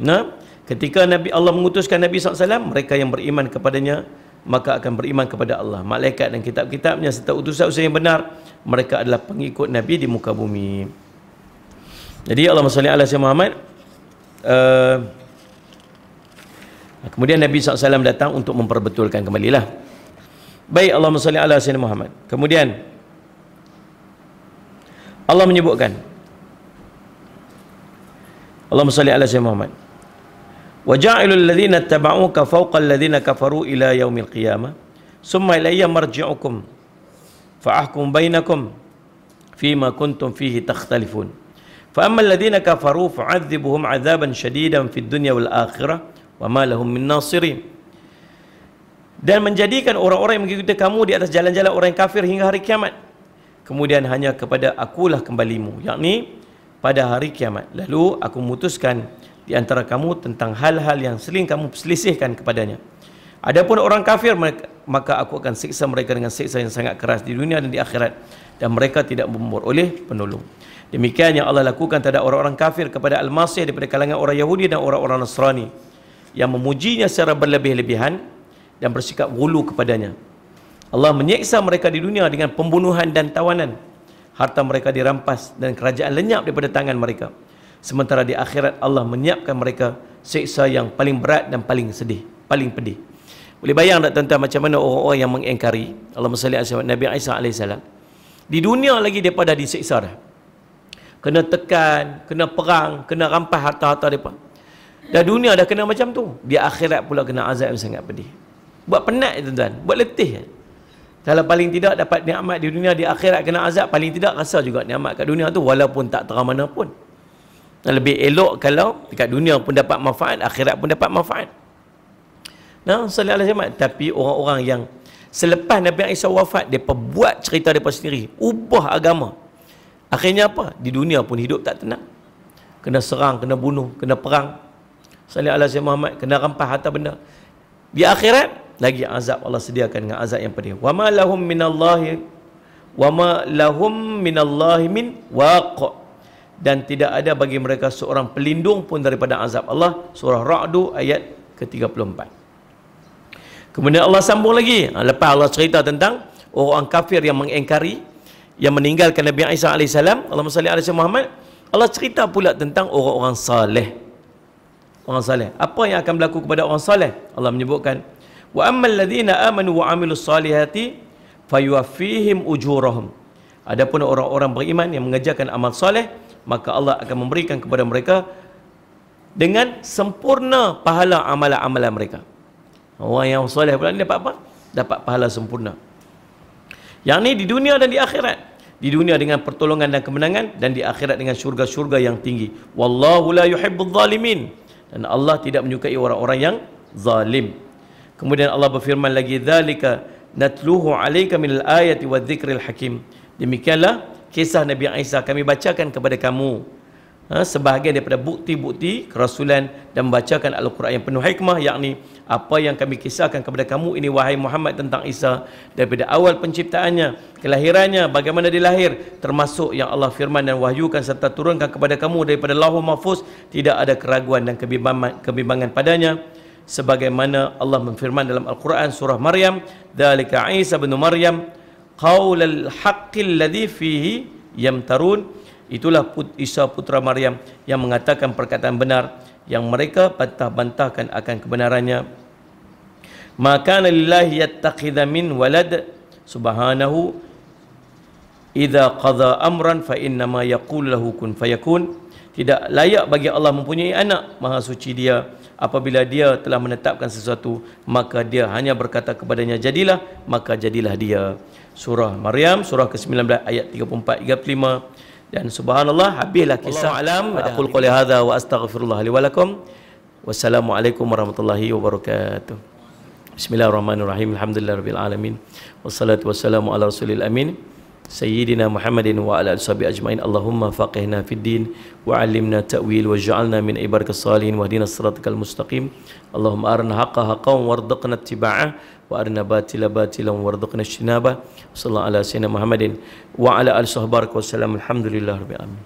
Nah, ketika Allah mengutuskan Nabi SAW, mereka yang beriman kepadanya maka akan beriman kepada Allah, malaikat dan kitab-kitabnya serta utusan-utusan yang benar. Mereka adalah pengikut Nabi di muka bumi. Jadi Allahumma salli ala sayyidina Muhammad. Kemudian Nabi SAW datang untuk memperbetulkan kembalilah. Baik, Allahumma salli ala sayyidina Muhammad. Kemudian Allah menyebutkan, Allahumma salli ala sayyidina Muhammad. Wa ja'ilul ladzina ittaba'uka fawqa alladzina kafaru ila yaumil qiyamah summa ilayya marji'ukum fa'ahkum bainakum fima kuntum fihi takhtalifun. Fa amma alladzina kafaru fa'adzibuhum 'adzaban shadidan fid dunya wal akhirah wa ma lahum min nasirin. Dan menjadikan orang-orang yang mengikuti kamu di atas jalan-jalan orang yang kafir hingga hari kiamat. Kemudian hanya kepada akulah kembalimu, yakni pada hari kiamat. Lalu aku memutuskan di antara kamu tentang hal-hal yang sering kamu selisihkan kepadanya. Adapun orang kafir, maka aku akan siksa mereka dengan siksa yang sangat keras di dunia dan di akhirat, dan mereka tidak memperoleh penolong. Demikian yang Allah lakukan terhadap orang-orang kafir kepada Al-Masih daripada kalangan orang Yahudi dan orang-orang Nasrani yang memujinya secara berlebih-lebihan dan bersikap gulu kepadanya. Allah menyiksa mereka di dunia dengan pembunuhan dan tawanan. Harta mereka dirampas dan kerajaan lenyap daripada tangan mereka. Sementara di akhirat Allah menyiapkan mereka siksa yang paling berat dan paling sedih, paling pedih. Boleh bayang tak tuan-tuan macam mana orang-orang yang mengingkari Allahumma salli ala Nabi Isa AS. Di dunia lagi mereka dah disiksa dah. Kena tekan, kena perang, kena rampas harta-harta mereka. Dah dunia dah kena macam tu. Di akhirat pula kena azab yang sangat pedih. Buat penat tuan-tuan, buat letih. Kalau paling tidak dapat nikmat di dunia, di akhirat kena azab, paling tidak rasa juga nikmat kat dunia tu walaupun tak terang mana pun. Lebih elok kalau dekat dunia pun dapat manfaat, akhirat pun dapat manfaat. Nah, sallallahu alaihi wasallam. Tapi orang-orang yang selepas Nabi Isa wafat, mereka buat cerita mereka sendiri, ubah agama. Akhirnya apa? Di dunia pun hidup tak tenang. Kena serang, kena bunuh, kena perang. Sallallahu alaihi wasallam Muhammad, kena rampas harta benda. Di akhirat lagi azab Allah sediakan dengan azab yang pedih. Wa ma lahum minallahi min waq. Dan tidak ada bagi mereka seorang pelindung pun daripada azab Allah. Surah Ra'du ayat ke-34. Kemudian Allah sambung lagi. Lepas Allah cerita tentang orang kafir yang mengingkari, yang meninggalkan Nabi Isa AS, Allahumma salli ala Muhammad, Allah cerita pula tentang orang-orang saleh. Orang saleh. Apa yang akan berlaku kepada orang saleh? Allah menyebutkan, wa ammal ladzina amanu wa amilus salihati fayuwaffihim ujurahum. Adapun orang-orang beriman yang mengerjakan amal soleh, maka Allah akan memberikan kepada mereka dengan sempurna pahala amalan-amalan mereka. Orang yang soleh pula ni dapat apa? Dapat pahala sempurna. Yang ni di dunia dan di akhirat. Di dunia dengan pertolongan dan kemenangan, dan di akhirat dengan syurga-syurga yang tinggi. Wallahu la yuhibbul zalimin. Dan Allah tidak menyukai orang-orang yang zalim. Kemudian Allah berfirman lagi, dzalika natluhu 'alaika minal ayati wadh-dzikril hakim. Demikianlah kisah Nabi Isa kami bacakan kepada kamu sebahagian daripada bukti-bukti kerasulan dan membacakan Al-Quran yang penuh hikmah, yakni apa yang kami kisahkan kepada kamu ini wahai Muhammad tentang Isa daripada awal penciptaannya, kelahirannya, bagaimana dia lahir, termasuk yang Allah firman dan wahyukan serta turunkan kepada kamu daripada Lauhul Mahfuz, tidak ada keraguan dan kebimbangan padanya, sebagaimana Allah menfirman dalam Al-Quran surah Maryam, dzalika Isa bin Maryam qaulal haqqil ladzi fihi yamtarun. Itulah Isa putra Maryam yang mengatakan perkataan benar yang mereka bantah-bantahkan akan kebenarannya. Maka lillahi yattakhidha min walad subhanahu idza qadha amran fa innama yaqulu lahu kun fayakun. Tidak layak bagi Allah mempunyai anak, maha suci dia. Apabila dia telah menetapkan sesuatu, maka dia hanya berkata kepadanya jadilah, maka jadilah dia. Surah Maryam surah ke-19 ayat 34-35. Dan subhanallah, habislah kisah. Alam. Aqul qouli hadza wa astaghfirullah li wa lakum. Wassalamualaikum warahmatullahi wabarakatuh. Bismillahirrahmanirrahim. Alhamdulillahirabbil alamin. Wassalatu wassalamu ala rasulil amin. Sayyidina Muhammadin wa ala alihi ajmain. Allahumma faqihna fid din wa 'allimna ta'wil waj'alna min ibadikas salihin wahdinas siratal mustaqim. Allahumma arina haqqan haqqan warzuqna ittiba'ah wa arina batila batilan warzuqna ijtinabah. Sallallahu ala sayyidina Muhammadin wa ala alihi wasallam. Alhamdulillahirabbil alamin.